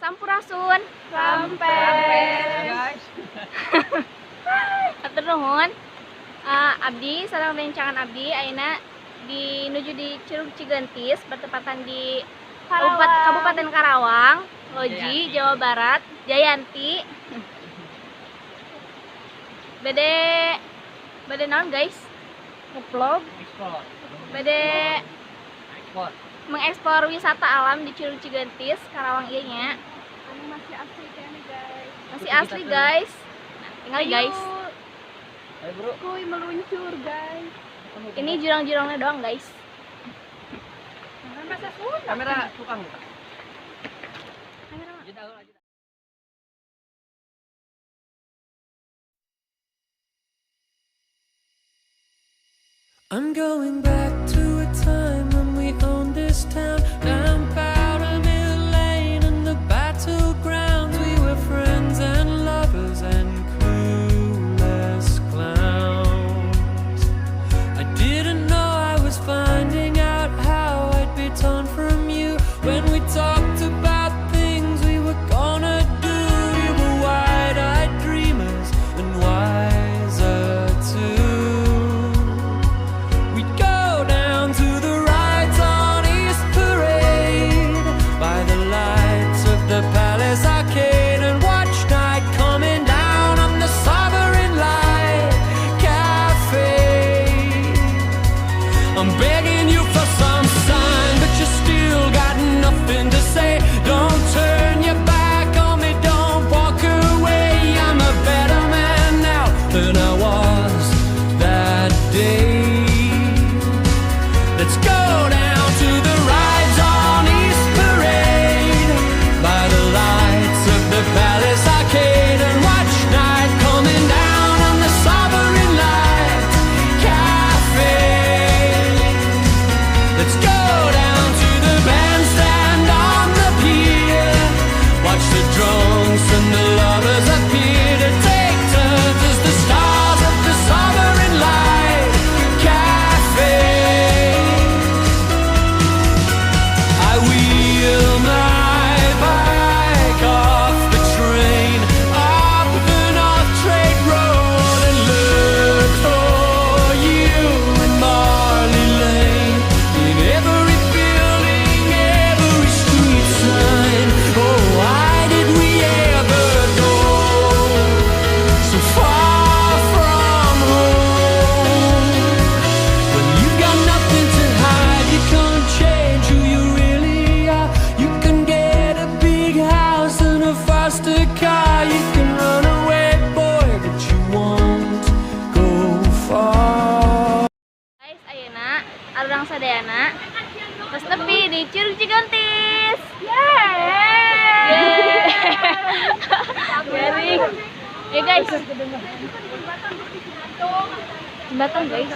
Sampurasun. Sampai. Guys. Hatur nuhun. Abdi sareng rencangan abdi ayeuna dinuju di Curug Cigentis bertepatan di Kabupaten Karawang, Loji, Jawa Barat. Jayanti. Bade naon guys? Nge-vlog. Bade mengekspor wisata alam di Curug Cigentis, Karawang ieu nya. Masih asli kayaknya guys. Masih asli guys. Tinggal guys. Ayo bro. Kuy meluncur guys. Ini jurang-jurangnya doang guys. Kamera tukang. I'm going back to a time when we owned this town. Down Powder Mill Lane and the battlegrounds. We were friends and lovers and clueless clowns. I didn't know I was finding out how I'd be torn from you when we talked about things we were gonna do. We were wide-eyed dreamers and wiser too. We'd go down to the rides on East Parade by the lights of the Palace Arcade and watch night coming down on the Sovereign Light Cafe. I'm begging you for some sign, but you still got nothing to say. Don't turn your back on me, don't walk away. I'm a better man now than I was that day. Let's go down to the rides on East Parade by the lights of the Palace Arcade and watch night coming down on the Sovereign Light Cafe. Let's go down to the bandstand on the pier, watch the drunks and the lovers appear to take turns as the stars of the Sovereign Light Cafe. I wheel my bike off the train up the North Trade Road and look for you in Marley Lane, in every building, every street sign. Oh, why did we ever go so far from home? When you've got nothing to hide, you can't change who you really are. You can get a big house and a faster car. You can run away, boy, but you won't go far. Guys, ayeuna arurang sadayana geus nepi di Curug Cigentis. Yeay. Garing. Ya guys. Jembatan guys.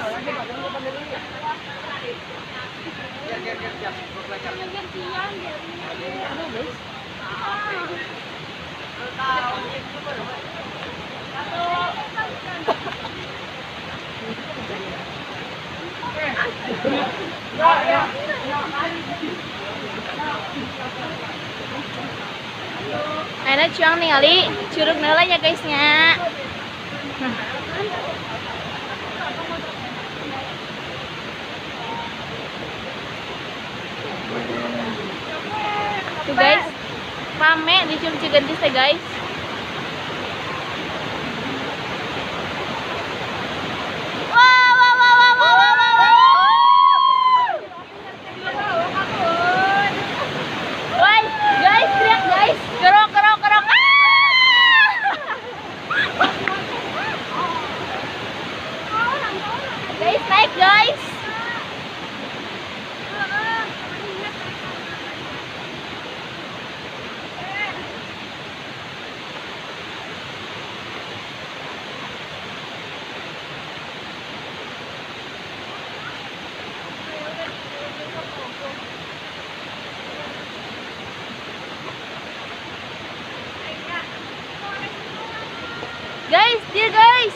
Ayeuna cuang ningali curug heula nya guys nya. Tuh guys, rame di Curug Cigentis teh guys. Wah, wah, wah, wah, wah, wah, wah, wah. Woi, guys, teriak guys. Kerok, kerok, kerok. Guys, naik guys. Guys, dia guys.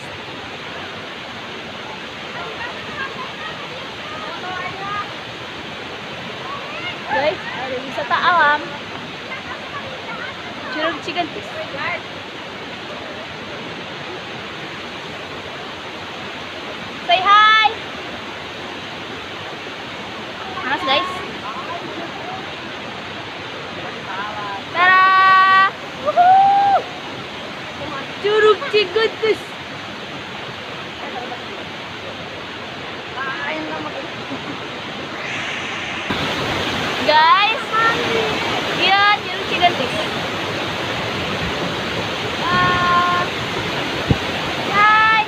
Guys, ada wisata alam. Curug Cigentis. Say hi. Panas guys. Tara. Woohoo. Curug Cigentis. Guys, iya Curug Cigentis. Hai. Hai.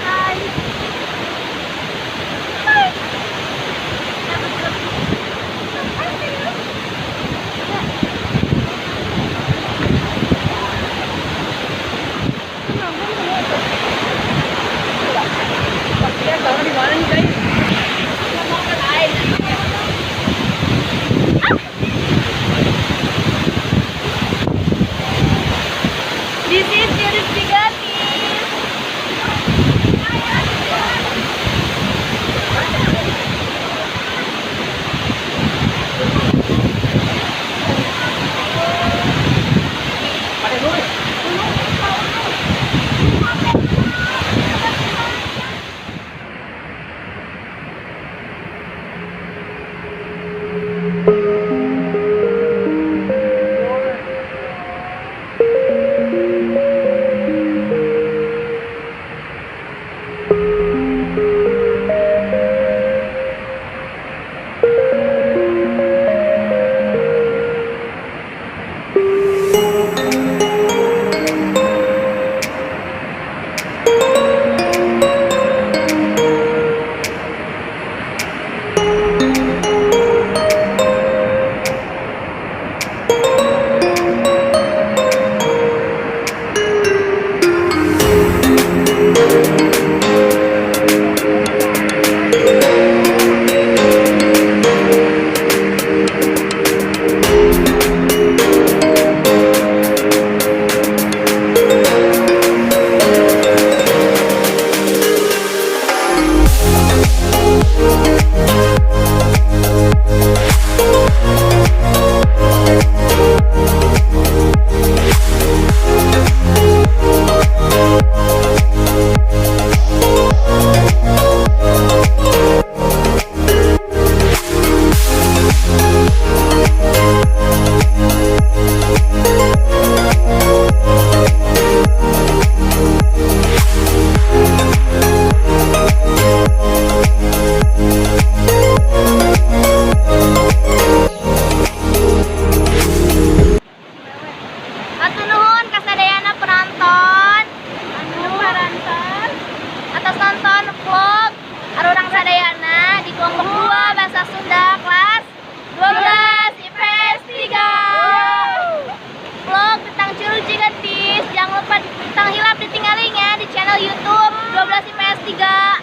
Hai. Di mana nih guys? This is Curug Cigentis. Atur nuhun kasadayana penonton. Atas nonton vlog Arurang Sadayana di kelompok 2 bahasa Sunda kelas 12 IPS 3. Vlog tentang Curug Cigentis. Jangan lupa tentang hilap ditinggalinya di channel YouTube 12 IPS 3.